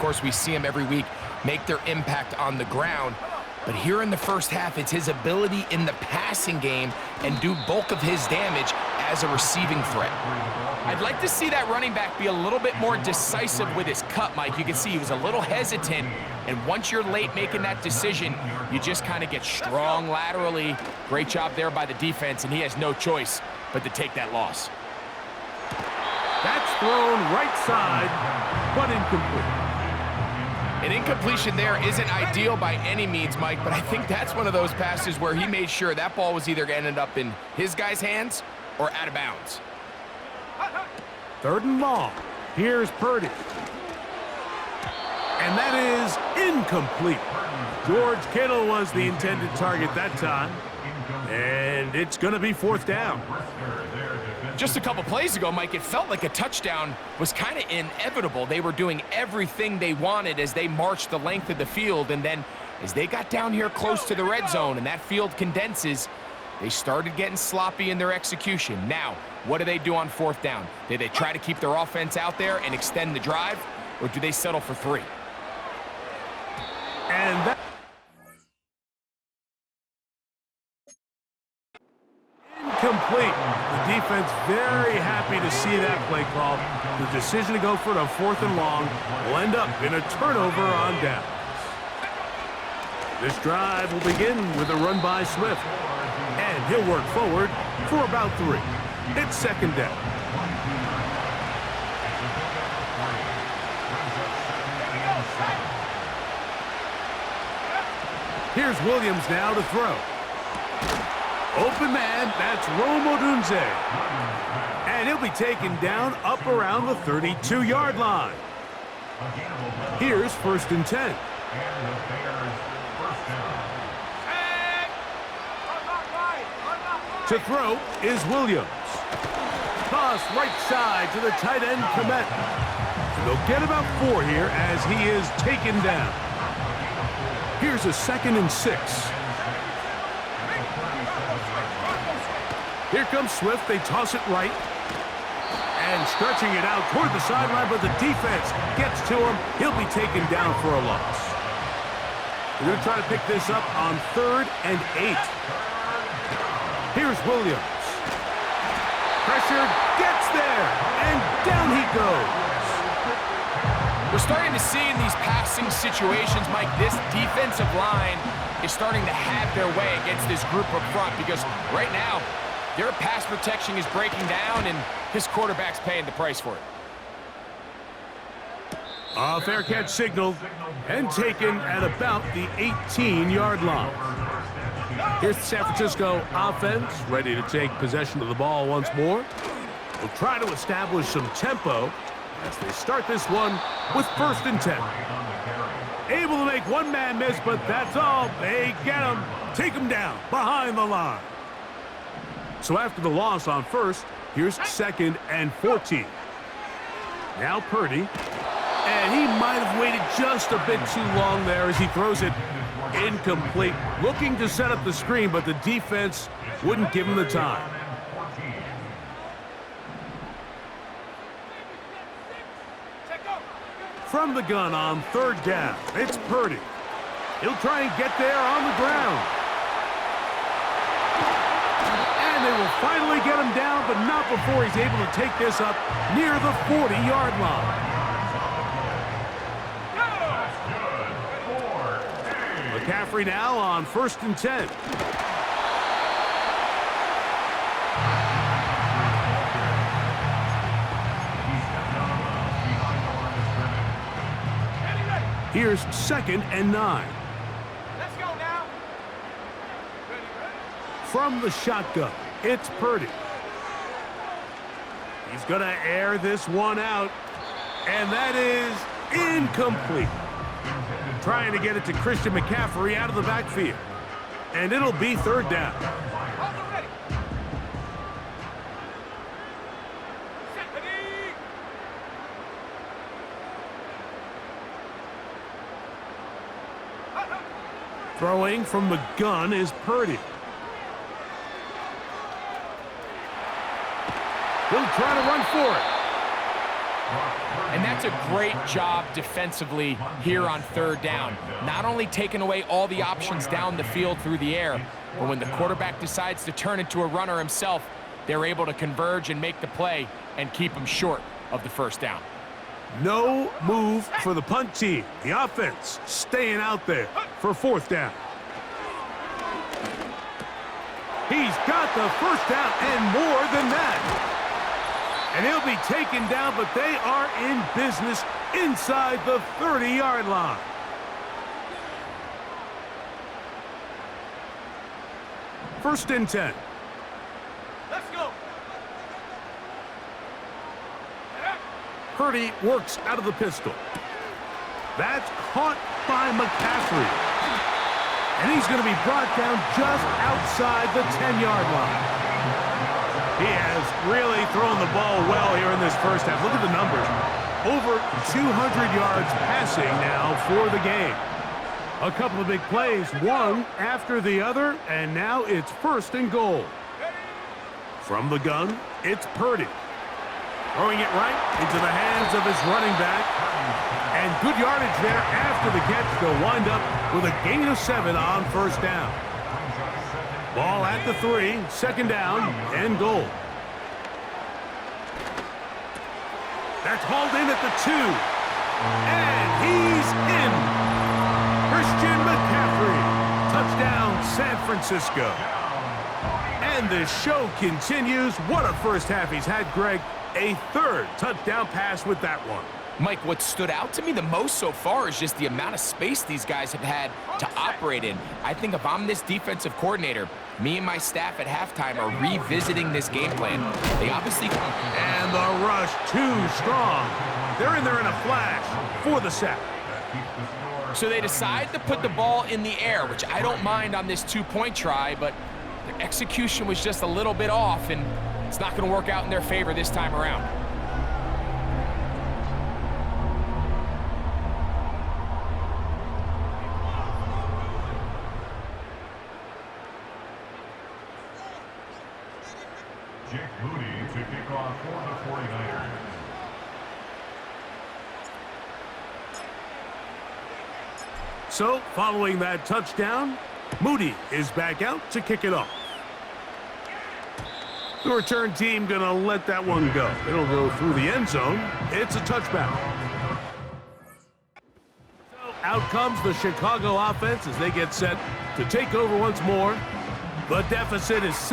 course, we see him every week make their impact on the ground. But here in the first half, it's his ability in the passing game and do bulk of his damage as a receiving threat. I'd like to see that running back be a little bit more decisive with his cut, Mike. You can see he was a little hesitant, and once you're late making that decision, you just kind of get strong laterally. Great job there by the defense, and he has no choice but to take that loss. That's thrown right side, but incomplete. An incompletion there isn't ideal by any means, Mike, but I think that's one of those passes where he made sure that ball was either going to end up in his guy's hands or out of bounds. 3rd and long. Here's Purdy. And that is incomplete. George Kittle was the intended target that time. And it's going to be 4th down. Just a couple plays ago, Mike, it felt like a touchdown was kind of inevitable. They were doing everything they wanted as they marched the length of the field, and then as they got down here close to the red zone and that field condenses, they started getting sloppy in their execution. Now, what do they do on 4th down? Do they try to keep their offense out there and extend the drive, or do they settle for 3? And that incomplete. The defense very happy to see that play call. The decision to go for it on 4th and long will end up in a turnover on downs. This drive will begin with a run by Swift. And he'll work forward for about 3. It's 2nd down. Here's Williams now to throw. Open man, that's Rome Odunze. And he'll be taken down up around the 32-yard line. Here's 1st and 10. To throw is Williams. Toss right side to the tight end, Komet. And they'll get about 4 here as he is taken down. Here's a 2nd and 6. Here comes Swift. They toss it right. And stretching it out toward the sideline, but the defense gets to him. He'll be taken down for a loss. They're going to try to pick this up on 3rd and 8. Here's Williams. Pressure gets there, and down he goes. We're starting to see in these passing situations, Mike, this defensive line is starting to have their way against this group up front because right now, their pass protection is breaking down, and his quarterback's paying the price for it. A fair catch signaled and taken at about the 18-yard line. Here's the San Francisco offense, ready to take possession of the ball once more. They'll try to establish some tempo as they start this one with 1st and 10. Able to make one man miss, but that's all. They get him, take him down behind the line. So after the loss on 1st, here's 2nd and 14. Now Purdy. And he might have waited just a bit too long there as he throws it incomplete. Looking to set up the screen, but the defense wouldn't give him the time. From the gun on 3rd down, it's Purdy. He'll try and get there on the ground. And they will finally get him down, but not before he's able to take this up near the 40-yard line. McCaffrey now on 1st and 10. Here's 2nd and 9. Let's go now. From the shotgun, it's Purdy. He's going to air this one out, and that is incomplete. Trying to get it to Christian McCaffrey out of the backfield. And it'll be 3rd down. Throwing from the gun is Purdy. He'll try to run for it. And that's a great job defensively here on third down. Not only taking away all the options down the field through the air, but when the quarterback decides to turn into a runner himself, they're able to converge and make the play and keep him short of the first down. No move for the punt team. The offense staying out there for fourth down. He's got the first down and more than that. And he'll be taken down, but they are in business inside the 30-yard line. First and 10. Let's go. Purdy works out of the pistol. That's caught by McCaffrey. And he's going to be brought down just outside the 10-yard line. He has really thrown the ball well here in this first half. Look at the numbers. Over 200 yards passing now for the game. A couple of big plays, one after the other, and now it's first and goal. From the gun, it's Purdy. Throwing it right into the hands of his running back. And good yardage there after the catch. They'll wind up with a gain of 7 on first down. Ball at the 3, second down, and goal. That's hauled in at the 2. And he's in. Christian McCaffrey. Touchdown, San Francisco. And the show continues. What a first half he's had, Greg. A third touchdown pass with that one. Mike, what stood out to me the most so far is just the amount of space these guys have had to operate in. I think if I'm this defensive coordinator, me and my staff at halftime are revisiting this game plan. They obviously... And the rush too strong. They're in there in a flash for the sack. So they decide to put the ball in the air, which I don't mind on this two-point try, but their execution was just a little bit off, and it's not going to work out in their favor this time around. To kick off for the 49ers. So, following that touchdown, Moody is back out to kick it off. The return team going to let that one go. It'll go through the end zone. It's a touchback. So, out comes the Chicago offense as they get set to take over once more. The deficit is 7.